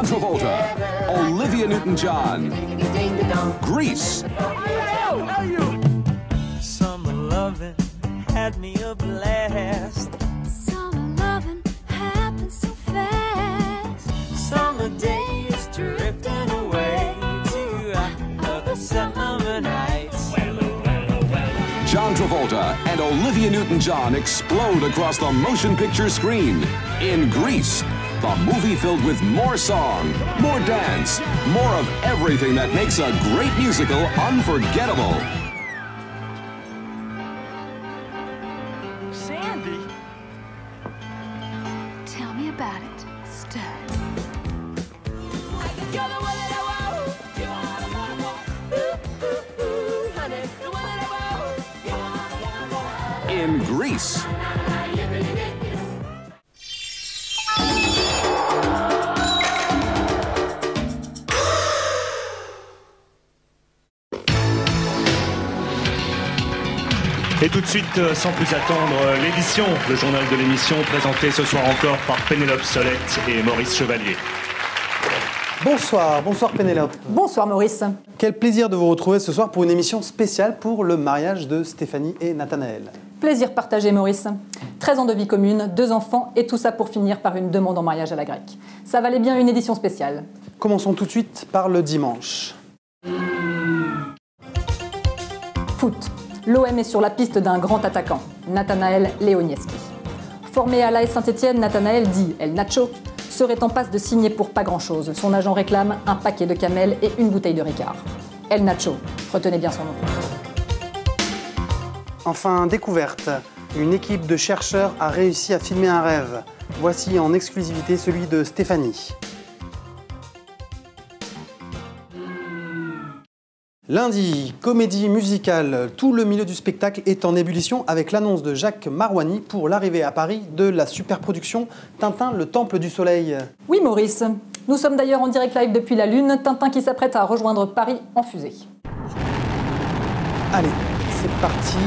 Travolta, Olivia Newton-John, Grease. Summer loving had me a blast. Summer loving happens so fast. Summer days drifting away to other summer nights. John Travolta and Olivia Newton-John explode across the motion picture screen in Grease, the movie filled with more song, more dance, more of everything that makes a great musical unforgettable. Sandy? Tell me about it, stud. In Grease. Et tout de suite, sans plus attendre, l'édition, le journal de l'émission, présenté ce soir encore par Pénélope Solette et Maurice Chevalier. Bonsoir, bonsoir Pénélope. Bonsoir Maurice. Quel plaisir de vous retrouver ce soir pour une émission spéciale pour le mariage de Stéphanie et Nathanaël. Plaisir partagé Maurice. 13 ans de vie commune, 2 enfants et tout ça pour finir par une demande en mariage à la grecque. Ça valait bien une édition spéciale. Commençons tout de suite par le dimanche. Foot. L'OM est sur la piste d'un grand attaquant, Nathanaël Leonieski. Formé à l'AS Saint-Etienne, Nathanaël, dit El Nacho, serait en passe de signer pour pas grand-chose. Son agent réclame un paquet de camels et une bouteille de Ricard. El Nacho, retenez bien son nom. Enfin, découverte. Une équipe de chercheurs a réussi à filmer un rêve. Voici en exclusivité celui de Stéphanie. Lundi, comédie musicale. Tout le milieu du spectacle est en ébullition avec l'annonce de Jacques Marouani pour l'arrivée à Paris de la superproduction Tintin, le Temple du Soleil. Oui Maurice, nous sommes d'ailleurs en direct live depuis la Lune, Tintin qui s'apprête à rejoindre Paris en fusée. Allez, c'est parti.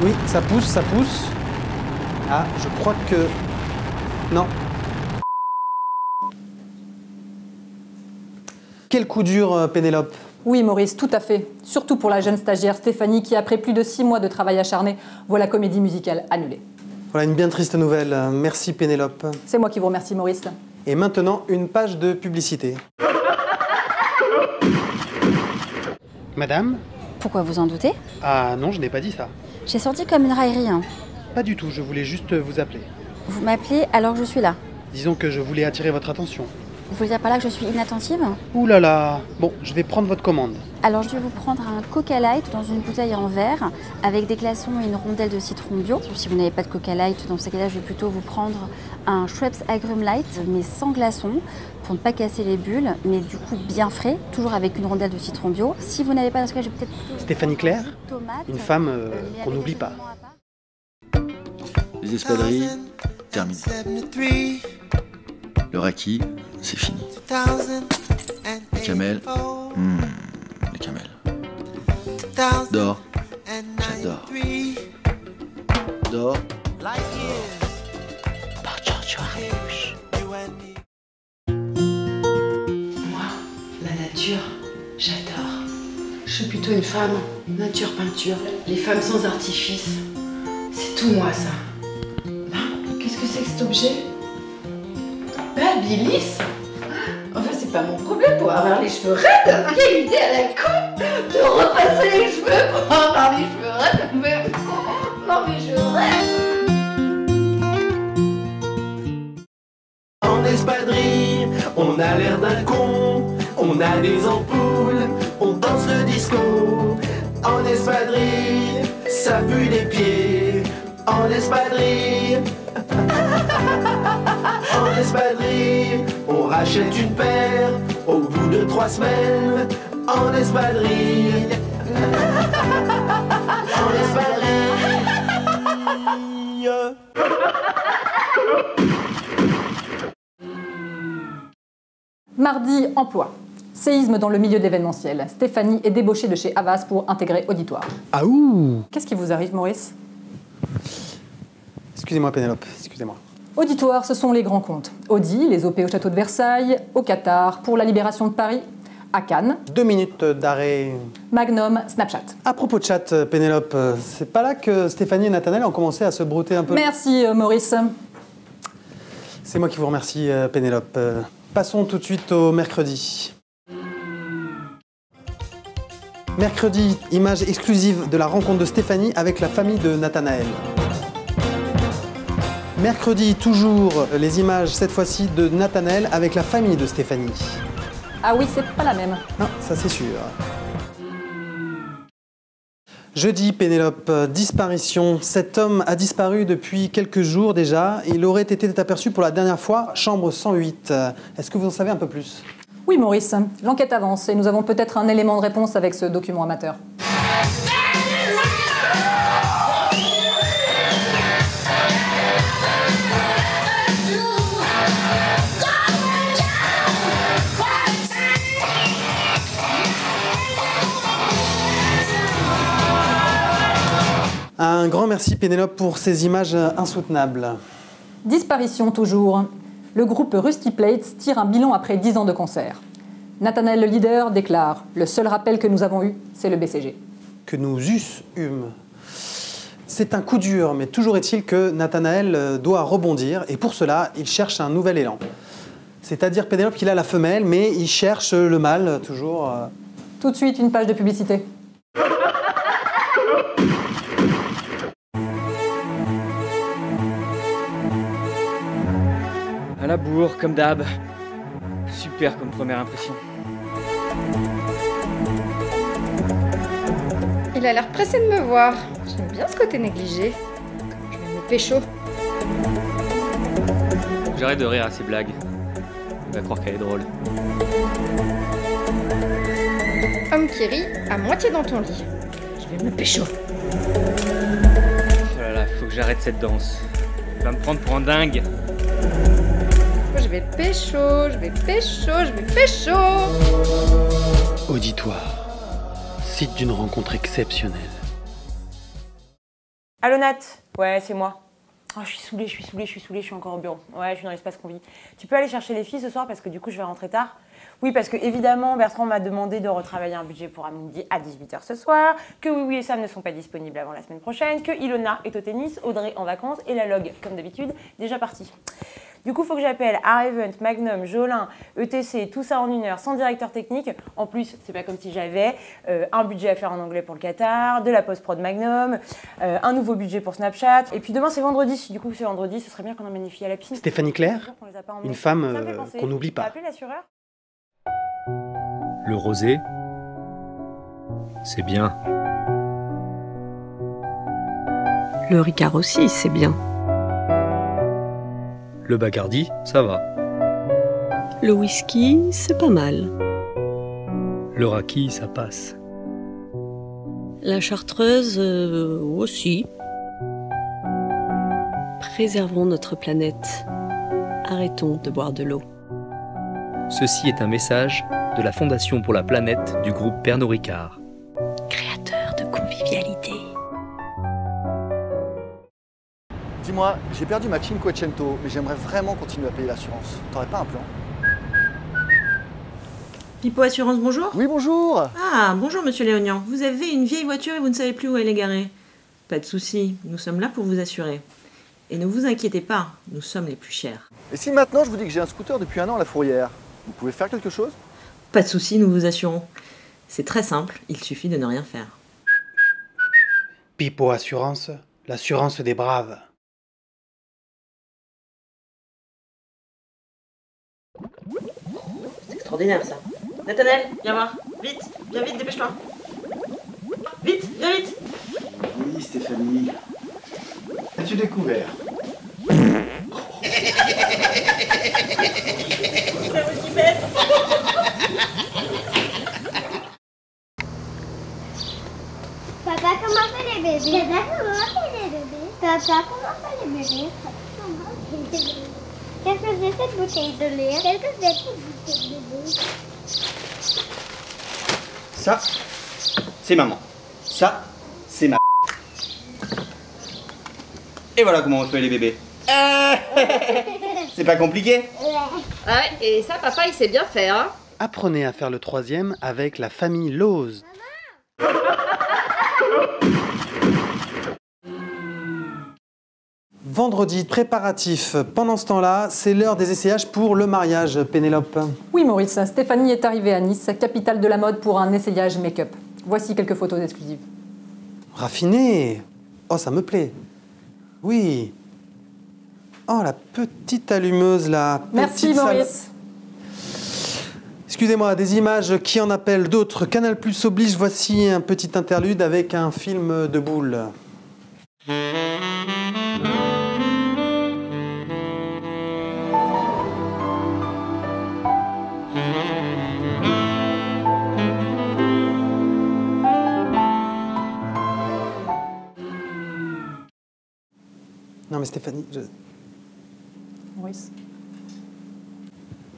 Oui, ça pousse, ça pousse. Ah, je crois que... Non. Quel coup dur, Pénélope. Oui Maurice, tout à fait. Surtout pour la jeune stagiaire Stéphanie qui, après plus de 6 mois de travail acharné, voit la comédie musicale annulée. Voilà une bien triste nouvelle. Merci Pénélope. C'est moi qui vous remercie Maurice. Et maintenant, une page de publicité. Madame? Pourquoi vous en doutez? Ah non, je n'ai pas dit ça. J'ai sorti comme une raillerie, hein. Pas du tout, je voulais juste vous appeler. Vous m'appelez alors que je suis là. Disons que je voulais attirer votre attention. Vous voulez dire par là que je suis inattentive? Ouh là là. Bon, je vais prendre votre commande. Alors je vais vous prendre un Coca Light dans une bouteille en verre avec des glaçons et une rondelle de citron bio. Si vous n'avez pas de Coca Light, dans ce cas-là, je vais plutôt vous prendre un Schweppes Agrum Light, mais sans glaçons, pour ne pas casser les bulles, mais du coup bien frais, toujours avec une rondelle de citron bio. Si vous n'avez pas, dans ce cas, je vais peut-être plutôt... Stéphanie Claire, une femme qu'on n'oublie pas. Les espadrilles, terminé. Le raki, c'est fini. Les camels, les camels. Dors, j'adore. Dors. Moi, la nature, j'adore. Je suis plutôt une femme, nature peinture. Les femmes sans artifice, c'est tout moi ça. Là, qu'est-ce que c'est que cet objet? Babyliss? Enfin, c'est pas mon problème pour avoir les cheveux raides. Quelle idée à la con de repasser les cheveux pour avoir les cheveux raides. Mais... non mais je rêve. En espadrille, on a l'air d'un con. On a des ampoules, on danse le disco. En espadrille, ça pue des pieds. En espadrille. En espadrille, on rachète une paire au bout de 3 semaines. En espadrille. En espadrille. Mardi, emploi. Séisme dans le milieu de l'événementiel. Stéphanie est débauchée de chez Havas pour intégrer Auditoire. Ah ouh! Qu'est-ce qui vous arrive Maurice? Excusez-moi Pénélope, excusez-moi. Auditoire, ce sont les grands comptes. Audi, les OP au château de Versailles, au Qatar, pour la libération de Paris, à Cannes. 2 minutes d'arrêt. Magnum, Snapchat. À propos de chat, Pénélope, c'est pas là que Stéphanie et Nathanaël ont commencé à se brouter un peu? Merci Maurice. C'est moi qui vous remercie, Pénélope. Passons tout de suite au mercredi. Mercredi, image exclusive de la rencontre de Stéphanie avec la famille de Nathanaël. Mercredi, toujours les images, cette fois-ci, de Nathanaël avec la famille de Stéphanie. Ah oui, c'est pas la même. Non, ça c'est sûr. Jeudi, Pénélope, disparition. Cet homme a disparu depuis quelques jours déjà. Il aurait été aperçu pour la dernière fois, chambre 108. Est-ce que vous en savez un peu plus? Oui Maurice, l'enquête avance et nous avons peut-être un élément de réponse avec ce document amateur. Un grand merci Pénélope pour ces images insoutenables. Disparition toujours. Le groupe Rusty Plates tire un bilan après 10 ans de concert. Nathanaël le leader déclare « Le seul rappel que nous avons eu, c'est le BCG ». Que nous eûmes. C'est un coup dur, mais toujours est-il que Nathanaël doit rebondir, et pour cela, il cherche un nouvel élan. C'est-à-dire, Pénélope, qu'il a la femelle, mais il cherche le mâle, toujours. Tout de suite, une page de publicité. À la bourre, comme d'hab. Super comme première impression. Il a l'air pressé de me voir. J'aime bien ce côté négligé. Je vais me pécho. Faut que j'arrête de rire à ces blagues. Il va croire qu'elle est drôle. Homme qui rit, à moitié dans ton lit. Je vais me pécho. Oh là là, faut que j'arrête cette danse. Il va me prendre pour un dingue. Je vais pécho, je vais pécho, je vais pécho. Auditoire. Site d'une rencontre exceptionnelle. Allô Nat? Ouais, c'est moi. Oh, je suis saoulée, je suis encore au bureau. Ouais, je suis dans l'espace convi. Tu peux aller chercher les filles ce soir parce que du coup je vais rentrer tard? Oui, parce que évidemment Bertrand m'a demandé de retravailler un budget pour Amundi à 18h ce soir, que Oui et Sam ne sont pas disponibles avant la semaine prochaine, que Ilona est au tennis, Audrey en vacances et la log, comme d'habitude, déjà partie. Du coup, il faut que j'appelle Arevent, Magnum, Jolin, ETC, tout ça en 1 heure, sans directeur technique. En plus, c'est pas comme si j'avais un budget à faire en anglais pour le Qatar, de la post-prod Magnum, un nouveau budget pour Snapchat. Et puis demain, c'est vendredi. Du coup, c'est vendredi, ce serait bien qu'on emmène les filles à la piscine. Stéphanie Claire, une femme qu'on n'oublie pas. T'as appelé l'assureur? Le rosé, c'est bien. Le Ricard aussi, c'est bien. Le Bacardi, ça va. Le whisky, c'est pas mal. Le raki, ça passe. La chartreuse, aussi. Préservons notre planète. Arrêtons de boire de l'eau. Ceci est un message de la Fondation pour la planète du groupe Pernod Ricard. Créateur de convivialité. Dis-moi, j'ai perdu ma Cinquecento, mais j'aimerais vraiment continuer à payer l'assurance. T'aurais pas un plan? Pipo Assurance, bonjour. Oui, bonjour. Ah, bonjour monsieur Léonian. Vous avez une vieille voiture et vous ne savez plus où elle est garée. Pas de souci, nous sommes là pour vous assurer. Et ne vous inquiétez pas, nous sommes les plus chers. Et si maintenant je vous dis que j'ai un scooter depuis 1 an à la Fourrière, vous pouvez faire quelque chose? Pas de souci, nous vous assurons. C'est très simple, il suffit de ne rien faire. Pipo Assurance, l'assurance des braves. C'est extraordinaire ça. Nathanaël, viens voir. Vite, viens vite, dépêche-toi. Vite, viens vite. Oui, Stéphanie. As-tu découvert? Papa, comment fait les bébés? Papa, comment fait les bébés? Papa, comment fait les bébés? Qu'est-ce que c'est cette bouteille de lait? Qu'est-ce que c'est cette bouteille de lait? Ça, c'est maman. Ça, c'est ma... Et voilà comment on fait les bébés. C'est pas compliqué? Ouais, et ça, papa, il sait bien faire, hein. Apprenez à faire le troisième avec la famille Lose. Vendredi, préparatif. Pendant ce temps-là, c'est l'heure des essayages pour le mariage, Pénélope. Oui, Maurice, Stéphanie est arrivée à Nice, capitale de la mode, pour un essayage make-up. Voici quelques photos exclusives. Raffiné. Oh, ça me plaît. Oui. Oh, la petite allumeuse, là. Merci, Maurice. Excusez-moi, des images qui en appellent d'autres. Canal+ oblige, voici un petit interlude avec un film de boules. Non mais Stéphanie, Maurice.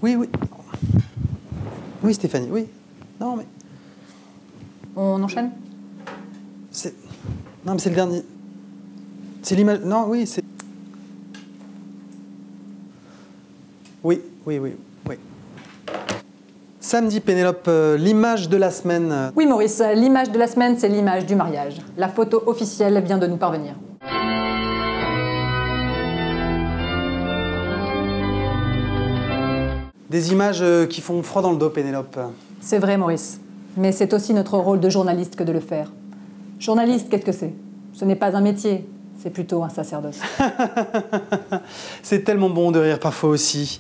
Oui, oui. Oui Stéphanie, oui. Non mais... On enchaîne? Non mais c'est le dernier. C'est l'image... Non, oui, c'est... Oui. Samedi, Pénélope, l'image de la semaine. Oui, Maurice, l'image de la semaine, c'est l'image du mariage. La photo officielle vient de nous parvenir. Des images qui font froid dans le dos, Pénélope. C'est vrai, Maurice. Mais c'est aussi notre rôle de journaliste que de le faire. Journaliste, qu'est-ce que c'est? Ce n'est pas un métier, c'est plutôt un sacerdoce. C'est tellement bon de rire parfois aussi.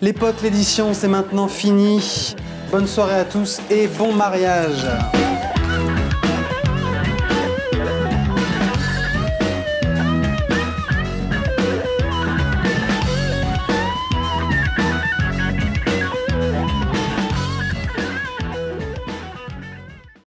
L'époque, l'édition, c'est maintenant fini. Bonne soirée à tous et bon mariage.